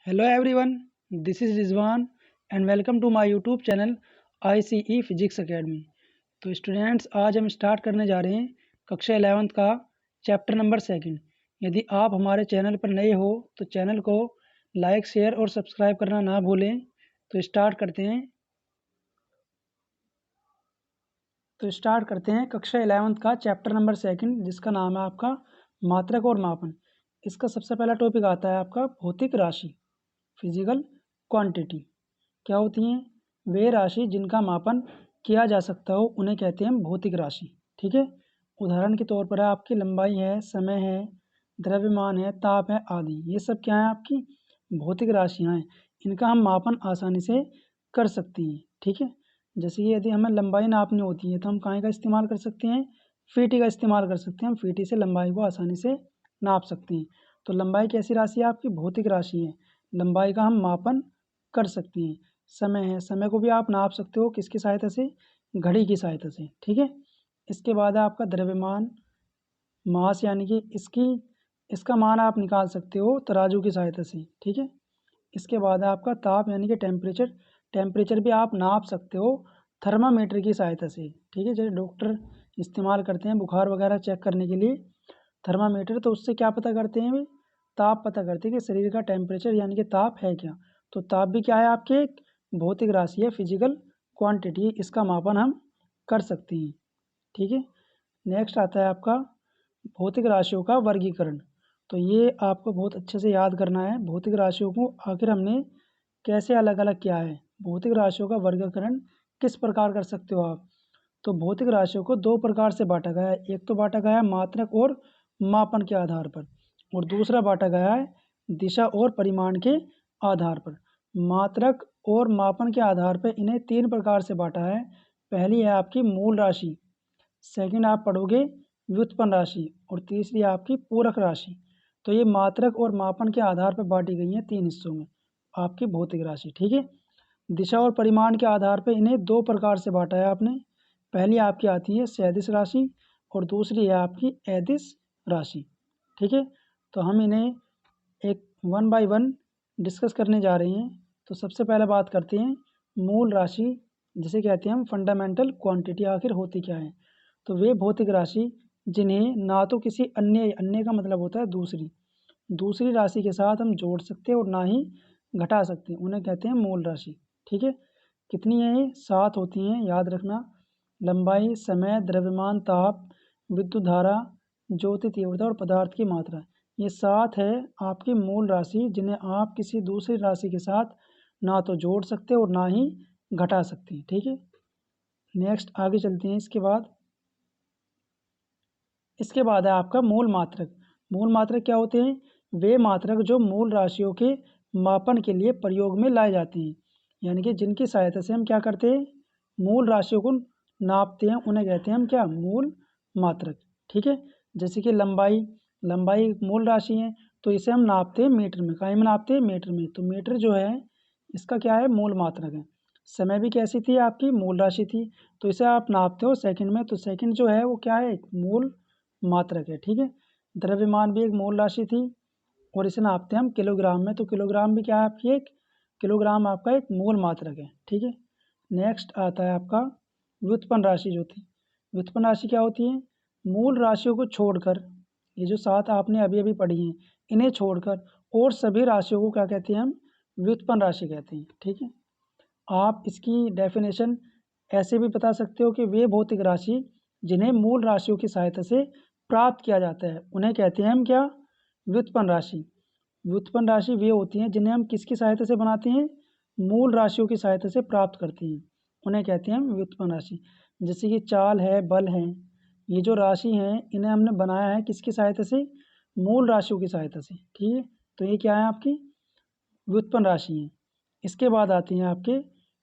Hello everyone, this is Rizwan and welcome to my YouTube channel ICE Physics Academy। तो students आज हम start करने जा रहे हैं कक्षा 11th का चैप्टर नंबर 2। यदि आप हमारे चैनल पर नए हो तो चैनल को लाइक शेयर और सब्सक्राइब करना ना भूलें। तो स्टार्ट करते हैं कक्षा 11th का चैप्टर नंबर 2 जिसका नाम है आपका मात्रक और मापन। इसका सबसे पहला टॉपिक आता है आपका भौतिक राशि, फिजिकल क्वांटिटी। क्या होती हैं? वे राशि जिनका मापन किया जा सकता हो उन्हें कहते हैं भौतिक राशि। ठीक है, उदाहरण के तौर पर आपकी लंबाई है, समय है, द्रव्यमान है, ताप है आदि। ये सब क्या है? आपकी भौतिक राशियाँ हैं। इनका हम मापन आसानी से कर सकते हैं। ठीक है, जैसे कि यदि हमें लंबाई नापनी होती है तो हम कहाँ का इस्तेमाल कर सकते हैं? फीटी का इस्तेमाल कर सकते हैं। हम फीटी से लंबाई को आसानी से नाप सकते हैं। तो लंबाई कैसी राशि है? आपकी भौतिक राशि है। लंबाई का हम मापन कर सकते हैं। समय है, समय को भी आप नाप सकते हो किसकी सहायता से? घड़ी की सहायता से। ठीक है, इसके बाद है आपका द्रव्यमान, मास यानी कि इसका मान आप निकाल सकते हो तराजू की सहायता से। ठीक है, इसके बाद है आपका ताप यानी कि टेम्परेचर। टेम्परेचर भी आप नाप सकते हो थर्मामीटर की सहायता से। ठीक है, जैसे डॉक्टर इस्तेमाल करते हैं बुखार वगैरह चेक करने के लिए थर्मामीटर, तो उससे क्या पता करते हैं वे? ताप पता करते हैं कि शरीर का टेम्परेचर यानी कि ताप है क्या। तो ताप भी क्या है? आपके एक भौतिक राशि है, फिजिकल क्वांटिटी। इसका मापन हम कर सकते हैं। ठीक है, नेक्स्ट आता है आपका भौतिक राशियों का वर्गीकरण। तो ये आपको बहुत अच्छे से याद करना है। भौतिक राशियों को आखिर हमने कैसे अलग अलग किया है? भौतिक राशियों का वर्गीकरण किस प्रकार कर सकते हो आप? तो भौतिक राशियों को दो प्रकार से बांटा गया है। एक तो बांटा गया है मात्रक और मापन के आधार पर, और दूसरा बांटा गया है दिशा और परिमाण के आधार पर। मात्रक और मापन के आधार पर इन्हें तीन प्रकार से बांटा है। पहली है आपकी मूल राशि, सेकंड आप पढ़ोगे व्युत्पन्न राशि, और तीसरी है आपकी पूरक राशि। तो ये मात्रक और मापन के आधार पर बांटी गई हैं तीन हिस्सों में आपकी भौतिक राशि। ठीक है, दिशा और परिमाण के आधार पर इन्हें दो प्रकार से बांटा है आपने। पहली आपकी आती है सदिश राशि और दूसरी है आपकी अदिश राशि। ठीक है, तो हम इन्हें एक वन बाय वन डिस्कस करने जा रहे हैं। तो सबसे पहले बात करते हैं मूल राशि, जिसे कहते हैं हम फंडामेंटल क्वांटिटी। आखिर होती क्या है? तो वे भौतिक राशि जिन्हें ना तो किसी अन्य का मतलब होता है दूसरी राशि के साथ हम जोड़ सकते हैं और ना ही घटा सकते हैं, उन्हें कहते हैं मूल राशि। ठीक है, कितनी है ये? 7 होती हैं, याद रखना। लंबाई, समय, द्रव्यमान, ताप, विद्युत धारा, ज्योति तीव्रता और पदार्थ की मात्रा। ये 7 है आपकी मूल राशि जिन्हें आप किसी दूसरी राशि के साथ ना तो जोड़ सकते और ना ही घटा सकते। ठीक है, नेक्स्ट आगे चलते हैं। इसके बाद है आपका मूल मात्रक। मूल मात्रक क्या होते हैं? वे मात्रक जो मूल राशियों के मापन के लिए प्रयोग में लाए जाते हैं, यानी कि जिनकी सहायता से हम क्या करते हैं? मूल राशियों को नापते हैं, उन्हें कहते हैं हम क्या? मूल मात्रक। ठीक है, जैसे कि लंबाई एक मूल राशि है, तो इसे हम नापते हैं मीटर में। कहाँ में नापते हैं? मीटर में। तो मीटर जो है इसका क्या है? मूल मात्रक है। समय भी कैसी थी? आपकी मूल राशि थी, तो इसे आप नापते हो सेकंड में, तो सेकंड जो है वो क्या है? एक मूल मात्रक है। ठीक है, द्रव्यमान भी एक मूल राशि थी और इसे नापते हैं हम किलोग्राम में, तो किलोग्राम भी क्या है आपकी? एक किलोग्राम आपका एक मूल मात्रक है। ठीक है, नेक्स्ट आता है आपका व्युत्पन्न राशि जो थी। व्युत्पन्न राशि क्या होती है? मूल राशियों को छोड़कर, ये जो 7 आपने अभी अभी पढ़ी हैं, इन्हें छोड़कर और सभी राशियों को क्या कहते हैं हम? व्युत्पन्न राशि कहते हैं। ठीक है, आप इसकी डेफिनेशन ऐसे भी बता सकते हो कि वे भौतिक राशि जिन्हें मूल राशियों की सहायता से प्राप्त किया जाता है उन्हें कहते हैं हम क्या? व्युत्पन्न राशि। व्युत्पन्न राशि वे होती हैं जिन्हें हम किसकी सहायता से बनाते हैं? मूल राशियों की सहायता से प्राप्त करते हैं, उन्हें कहते हैं हम व्युत्पन्न राशि। जैसे कि चाल है, बल है, ये जो राशि हैं इन्हें हमने बनाया है किसकी सहायता से? मूल राशियों की सहायता से। ठीक है, तो ये क्या है? आपकी व्युत्पन्न राशि है। इसके बाद आती हैं आपके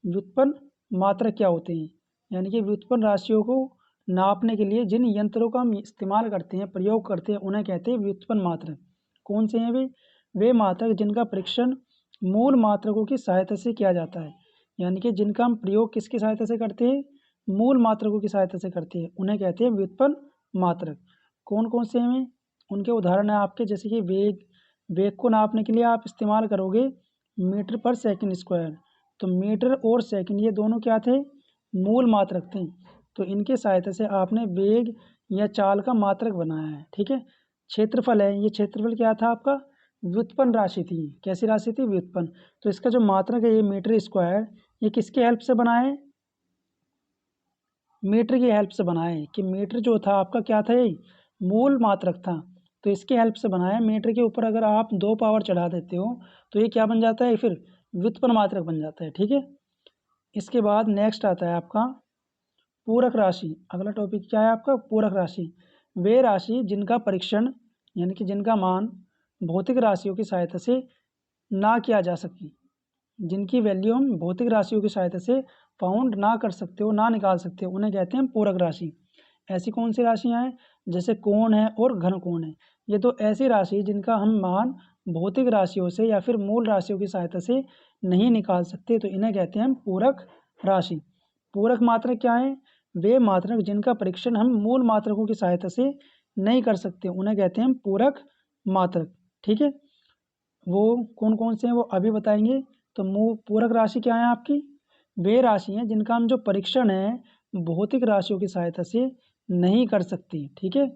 व्युत्पन्न मात्रक क्या होते हैं, यानी कि व्युत्पन्न राशियों को नापने के लिए जिन यंत्रों का हम इस्तेमाल करते हैं, प्रयोग करते हैं, उन्हें कहते हैं व्युत्पन्न मात्रक। कौन से हैं वे? वे मात्रक जिनका परीक्षण मूल मात्रकों की सहायता से किया जाता है, यानी कि जिनका हम प्रयोग किसकी सहायता से करते हैं? मूल मात्रकों की सहायता से करते हैं, उन्हें कहते हैं व्युत्पन्न मात्रक। कौन कौन से हैं? उनके उदाहरण हैं आपके, जैसे कि वेग। वेग को नापने के लिए आप इस्तेमाल करोगे मीटर पर सेकंड स्क्वायर। तो मीटर और सेकंड ये दोनों क्या थे, मूल मात्रक थे। तो इनके सहायता से आपने वेग या चाल का मात्रक बनाया है। ठीक है। क्षेत्रफल है, ये क्षेत्रफल क्या था आपका, व्युत्पन्न राशि थी। कैसी राशि थी, व्युत्पन्न। तो इसका जो मात्रक है ये मीटर स्क्वायर, ये किसके हेल्प से बना है, मीटर की हेल्प से बनाया है। कि मीटर जो था आपका क्या था, ये मूल मात्रक था, तो इसकी हेल्प से बनाया है। मीटर के ऊपर अगर आप 2 पावर चढ़ा देते हो तो ये क्या बन जाता है, फिर व्युत्पन्न मात्रक बन जाता है। ठीक है। इसके बाद नेक्स्ट आता है आपका पूरक राशि। अगला टॉपिक क्या है आपका, पूरक राशि। वे राशि जिनका परीक्षण यानी कि जिनका मान भौतिक राशियों की सहायता से ना किया जा सके, जिनकी वैल्यू हम भौतिक राशियों की सहायता से फाउंड ना कर सकते हो, ना निकाल सकते हो, उन्हें कहते हैं पूरक राशि। ऐसी कौन सी राशियाँ हैं, जैसे कोण है और घन कोण है। ये तो ऐसी राशि जिनका हम मान भौतिक राशियों से या फिर मूल राशियों की सहायता से नहीं निकाल सकते, तो इन्हें कहते हैं हम पूरक राशि। पूरक मात्रक क्या है, वे मात्रक जिनका परीक्षण हम मूल मात्रकों की सहायता से नहीं कर सकते, उन्हें कहते हैं हम पूरक मात्रक। ठीक है। वो कौन कौन से हैं वो अभी बताएंगे। तो पूरक राशि क्या है आपकी, वे राशि हैं जिनका हम जो परीक्षण है भौतिक राशियों की सहायता से नहीं कर सकते। ठीक है।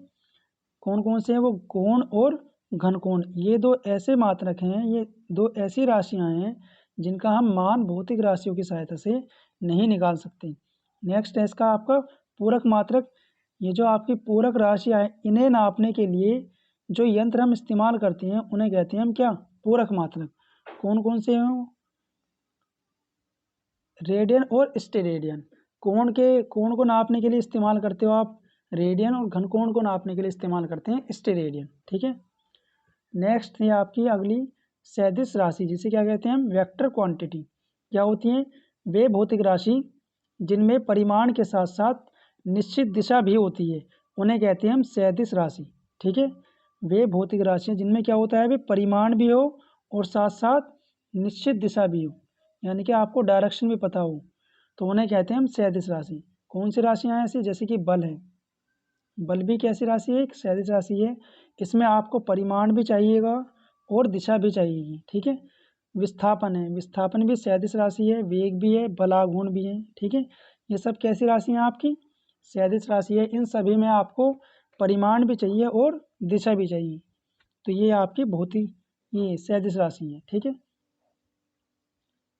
कौन कौन से हैं वो, कोण और घन कोण। ये दो ऐसे मात्रक हैं, ये दो ऐसी राशियां हैं जिनका हम मान भौतिक राशियों की सहायता से नहीं निकाल सकते। नेक्स्ट है इसका आपका पूरक मात्रक। ये जो आपकी पूरक राशियां हैं, इन्हें नापने के लिए जो यंत्र हम इस्तेमाल करते हैं उन्हें कहते हैं हम क्या, पूरक मात्रक। कौन कौन से हैं, रेडियन और स्टेरेडियन। कोण को नापने के लिए इस्तेमाल करते हो आप रेडियन, और घन कोण को नापने के लिए इस्तेमाल करते हैं स्टेरेडियन। ठीक है। नेक्स्ट है आपकी अगली सदिश राशि, जिसे क्या कहते हैं हम, वेक्टर क्वांटिटी। क्या होती हैं, वे भौतिक राशि जिनमें परिमाण के साथ साथ निश्चित दिशा भी होती है, उन्हें कहते हैं हम सदिश राशि। ठीक है। वे भौतिक राशियाँ जिनमें क्या होता है, वे परिमाण भी हो और साथ साथ निश्चित दिशा भी हो, यानी कि आपको डायरेक्शन भी पता हो, तो उन्हें कहते हैं हम सदिश राशि। कौन सी राशियाँ हैं ऐसी, जैसे कि बल है, बल भी कैसी राशि है, एक सदिश राशि है। इसमें आपको परिमाण भी चाहिएगा और दिशा भी चाहिएगी। ठीक है। विस्थापन है, विस्थापन भी सदिश राशि है, वेग भी है, बलाघूर्ण भी है। ठीक है। ये सब कैसी राशि हैं आपकी, सदिश राशि है। इन सभी में आपको परिमाण भी चाहिए और दिशा भी चाहिए, तो ये आपकी भौतिक ये सदिश राशि है। ठीक है।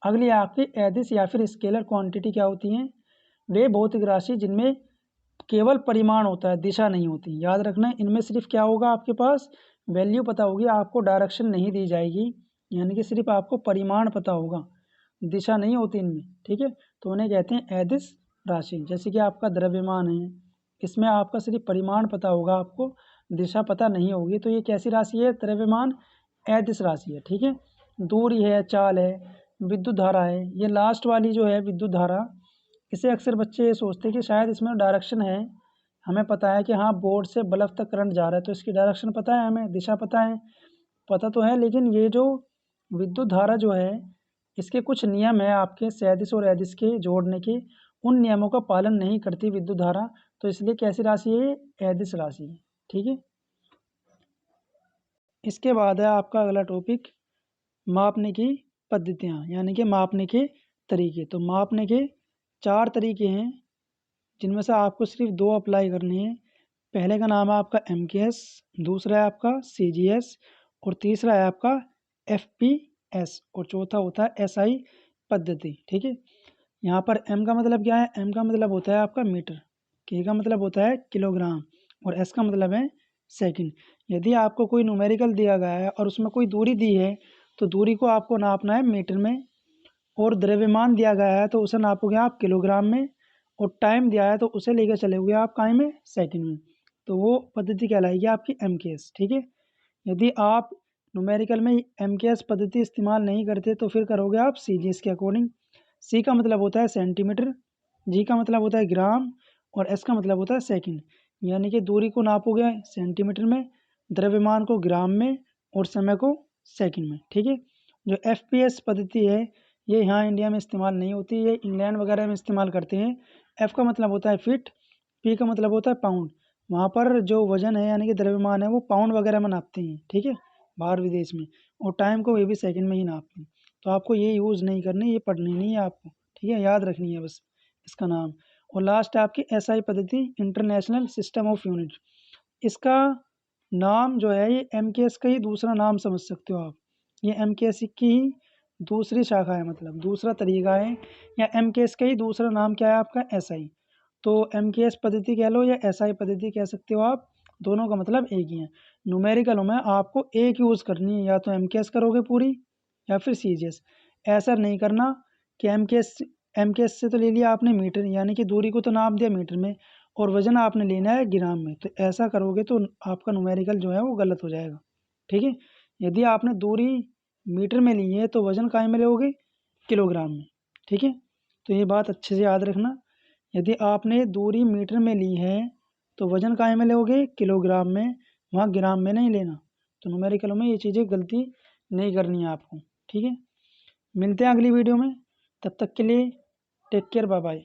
अगली आपकी एदिश या फिर स्केलर क्वांटिटी क्या होती हैं, वे भौतिक राशि जिनमें केवल परिमाण होता है, दिशा नहीं होती। याद रखना इनमें सिर्फ क्या होगा, आपके पास वैल्यू पता होगी, आपको डायरेक्शन नहीं दी जाएगी, यानी कि सिर्फ आपको परिमाण पता होगा, दिशा नहीं होती इनमें। ठीक है। तो उन्हें कहते हैं एदिश राशि। जैसे कि आपका द्रव्यमान है, इसमें आपका सिर्फ परिमाण पता होगा, आपको दिशा पता नहीं होगी, तो ये कैसी राशि है, द्रव्यमान एदिश राशि है। ठीक है। दूरी है, चाल है, विद्युत धारा है। ये लास्ट वाली जो है विद्युत धारा, इसे अक्सर बच्चे ये सोचते हैं कि शायद इसमें डायरेक्शन है, हमें पता है कि हाँ बोर्ड से बल्ब तक करंट जा रहा है तो इसकी डायरेक्शन पता है, हमें दिशा पता है, पता तो है, लेकिन ये जो विद्युत धारा जो है इसके कुछ नियम है आपके सदिश और एदिश के जोड़ने के, उन नियमों का पालन नहीं करती विद्युत धारा, तो इसलिए कैसी राशि है, ये एदिश राशि है। ठीक है। इसके बाद है आपका अगला टॉपिक मापने की पद्धतियाँ, यानी कि मापने के तरीके। तो मापने के 4 तरीके हैं, जिनमें से आपको सिर्फ 2 अप्लाई करने हैं। पहले का नाम है आपका MKS, दूसरा है आपका CGS और तीसरा है आपका FPS और चौथा होता है SI पद्धति। ठीक है। यहाँ पर M का मतलब क्या है, M का मतलब होता है आपका मीटर, K का मतलब होता है किलोग्राम और S का मतलब है सेकंड। यदि आपको कोई न्यूमेरिकल दिया गया है और उसमें कोई दूरी दी है तो दूरी को आपको नापना है मीटर में, और द्रव्यमान दिया गया है तो उसे नापोगे आप किलोग्राम में, और टाइम दिया है तो उसे लेकर चले हुए आप काय में, सेकंड में, तो वो पद्धति कहलाएगी आपकी MKS। ठीक है। यदि आप न्यूमेरिकल में MKS पद्धति इस्तेमाल नहीं करते तो फिर करोगे आप CGS के अकॉर्डिंग। C का मतलब होता है सेंटीमीटर, G का मतलब होता है ग्राम और S का मतलब होता है सेकंड, यानी कि दूरी को नापोगे सेंटीमीटर में, द्रव्यमान को ग्राम में और समय को सेकंड में। ठीक है। जो FPS पद्धति है ये यहाँ इंडिया में इस्तेमाल नहीं होती, ये इंग्लैंड वगैरह में इस्तेमाल करते हैं। F का मतलब होता है फिट, P का मतलब होता है पाउंड, वहाँ पर जो वजन है यानी कि द्रव्यमान है वो पाउंड वगैरह में नापते हैं। ठीक है, बाहर विदेश में, और टाइम को ये भी सेकंड में ही नापते हैं। तो आपको ये यूज़ नहीं करनी, ये पढ़नी नहीं है आपको, ठीक है, याद रखनी है बस इसका नाम। और लास्ट है आपकी एसआई पद्धति, इंटरनेशनल सिस्टम ऑफ यूनिट। इसका नाम जो है ये एमकेएस का ही दूसरा नाम समझ सकते हो आप। ये एमकेएस की ही दूसरी शाखा है, मतलब दूसरा तरीका है, या एमकेएस का ही दूसरा नाम क्या है आपका एसआई। तो एमकेएस पद्धति कह लो या एसआई पद्धति कह सकते हो आप, दोनों का मतलब एक ही है। न्यूमेरिकल में आपको एक यूज़ करनी है, या तो एमकेएस करोगे पूरी या फिर सीजीएस। ऐसा नहीं करना कि एमकेएस से तो ले लिया आपने मीटर, यानी कि दूरी को तो नाप दिया मीटर में, और वजन आपने लेना है ग्राम में। तो ऐसा करोगे तो आपका न्यूमेरिकल जो है वो गलत हो जाएगा, ठीक है। यदि आपने दूरी मीटर में ली है तो वजन काय में लोगे, किलोग्राम में, ठीक है। तो ये बात अच्छे से याद रखना, यदि आपने दूरी मीटर में ली है तो वजन काय में लोगे, किलोग्राम में, वहाँ ग्राम में नहीं लेना। तो न्यूमेरिकल में ये चीज़ें गलती नहीं करनी है आपको, ठीक है। मिलते हैं अगली वीडियो में, तब तक के लिए टेक केयर, बाय बाय।